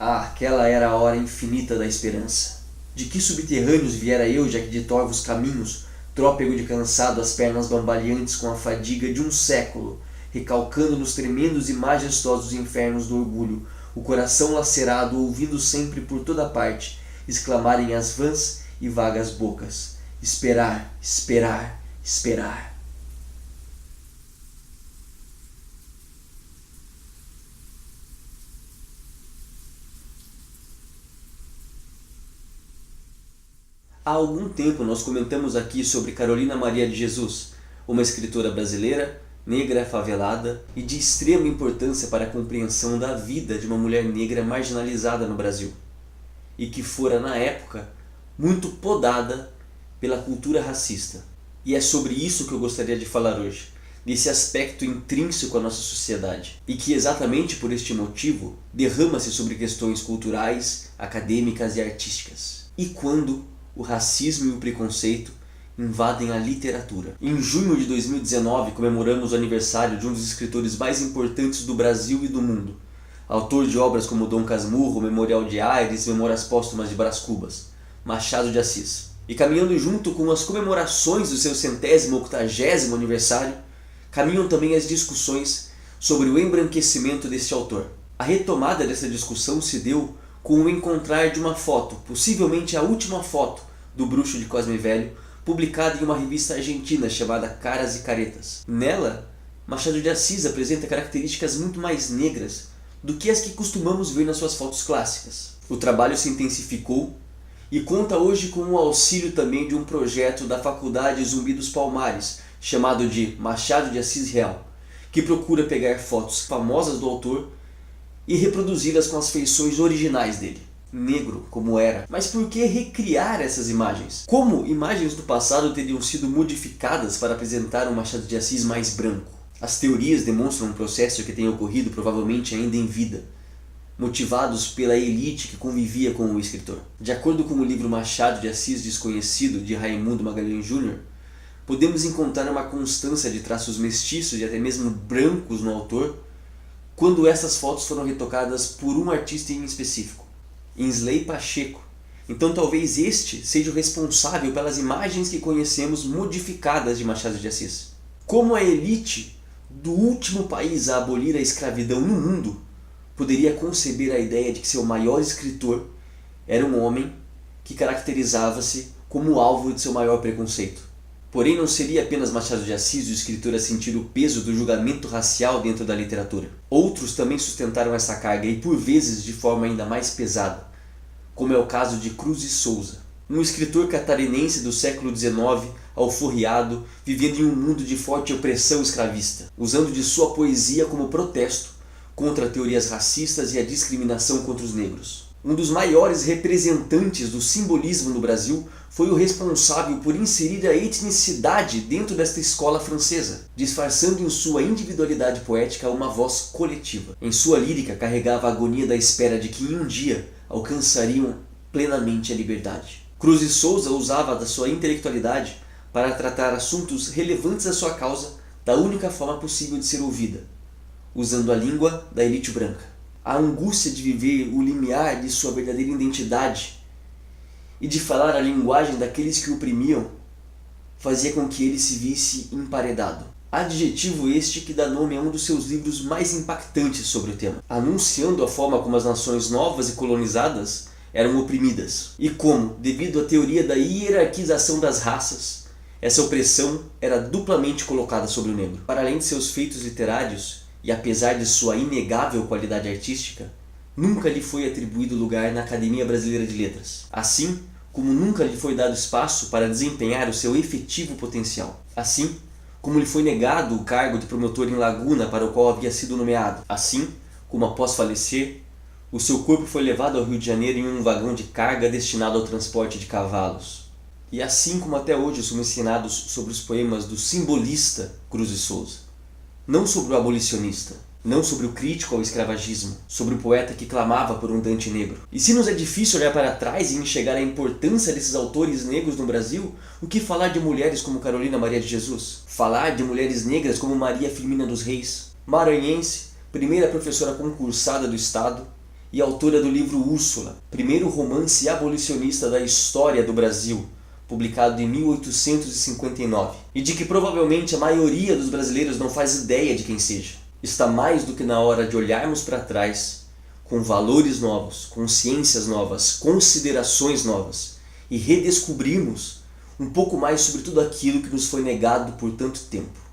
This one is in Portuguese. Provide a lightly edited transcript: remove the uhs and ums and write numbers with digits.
Ah, aquela era a hora infinita da esperança. De que subterrâneos viera eu, já que de torvos caminhos, trópego de cansado, as pernas bambaleantes com a fadiga de um século, recalcando nos tremendos e majestosos infernos do orgulho, o coração lacerado, ouvindo sempre por toda parte, exclamarem as vãs e vagas bocas: esperar, esperar, esperar. Há algum tempo nós comentamos aqui sobre Carolina Maria de Jesus, uma escritora brasileira, negra, favelada e de extrema importância para a compreensão da vida de uma mulher negra marginalizada no Brasil, e que fora, na época, muito podada pela cultura racista. E é sobre isso que eu gostaria de falar hoje, desse aspecto intrínseco à nossa sociedade, e que exatamente por este motivo derrama-se sobre questões culturais, acadêmicas e artísticas. E quando o racismo e o preconceito invadem a literatura. Em junho de 2019 comemoramos o aniversário de um dos escritores mais importantes do Brasil e do mundo, autor de obras como Dom Casmurro, Memorial de Aires e Memórias Póstumas de Brás Cubas, Machado de Assis. E caminhando junto com as comemorações do seu 180º aniversário, caminham também as discussões sobre o embranquecimento deste autor. A retomada dessa discussão se deu com o encontrar de uma foto, possivelmente a última foto do Bruxo de Cosme Velho, publicada em uma revista argentina chamada Caras e Caretas. Nela, Machado de Assis apresenta características muito mais negras do que as que costumamos ver nas suas fotos clássicas. O trabalho se intensificou e conta hoje com o auxílio também de um projeto da Faculdade Zumbi dos Palmares, chamado de Machado de Assis Real, que procura pegar fotos famosas do autor e reproduzi-las com as feições originais dele, negro como era. Mas por que recriar essas imagens? Como imagens do passado teriam sido modificadas para apresentar um Machado de Assis mais branco? As teorias demonstram um processo que tenha ocorrido provavelmente ainda em vida, motivados pela elite que convivia com o escritor. De acordo com o livro Machado de Assis Desconhecido, de Raimundo Magalhães Júnior, podemos encontrar uma constância de traços mestiços e até mesmo brancos no autor, quando essas fotos foram retocadas por um artista em específico, Insley Pacheco. Então talvez este seja o responsável pelas imagens que conhecemos modificadas de Machado de Assis. Como a elite do último país a abolir a escravidão no mundo poderia conceber a ideia de que seu maior escritor era um homem que caracterizava-se como alvo de seu maior preconceito? Porém, não seria apenas Machado de Assis o escritor a sentir o peso do julgamento racial dentro da literatura. Outros também sustentaram essa carga e por vezes de forma ainda mais pesada, como é o caso de Cruz e Souza, um escritor catarinense do século XIX, alforriado, vivendo em um mundo de forte opressão escravista, usando de sua poesia como protesto contra teorias racistas e a discriminação contra os negros. Um dos maiores representantes do simbolismo no Brasil foi o responsável por inserir a etnicidade dentro desta escola francesa, disfarçando em sua individualidade poética uma voz coletiva. Em sua lírica carregava a agonia da espera de que um dia alcançariam plenamente a liberdade. Cruz e Souza usava da sua intelectualidade para tratar assuntos relevantes à sua causa da única forma possível de ser ouvida, usando a língua da elite branca. A angústia de viver o limiar de sua verdadeira identidade e de falar a linguagem daqueles que o oprimiam fazia com que ele se visse emparedado. Adjetivo este que dá nome a um dos seus livros mais impactantes sobre o tema, anunciando a forma como as nações novas e colonizadas eram oprimidas, e como, devido à teoria da hierarquização das raças, essa opressão era duplamente colocada sobre o negro. Para além de seus feitos literários, e apesar de sua inegável qualidade artística, nunca lhe foi atribuído lugar na Academia Brasileira de Letras, assim como nunca lhe foi dado espaço para desempenhar o seu efetivo potencial, assim como lhe foi negado o cargo de promotor em Laguna para o qual havia sido nomeado, assim como após falecer, o seu corpo foi levado ao Rio de Janeiro em um vagão de carga destinado ao transporte de cavalos. E assim como até hoje somos ensinados sobre os poemas do simbolista Cruz e Souza, não sobre o abolicionista, não sobre o crítico ao escravagismo, sobre o poeta que clamava por um Dante negro. E se nos é difícil olhar para trás e enxergar a importância desses autores negros no Brasil, o que falar de mulheres como Carolina Maria de Jesus? Falar de mulheres negras como Maria Firmina dos Reis, maranhense, primeira professora concursada do Estado e autora do livro Úrsula, primeiro romance abolicionista da história do Brasil, publicado em 1859, e de que provavelmente a maioria dos brasileiros não faz ideia de quem seja. Está mais do que na hora de olharmos para trás, com valores novos, consciências novas, considerações novas, e redescobrirmos um pouco mais sobre tudo aquilo que nos foi negado por tanto tempo.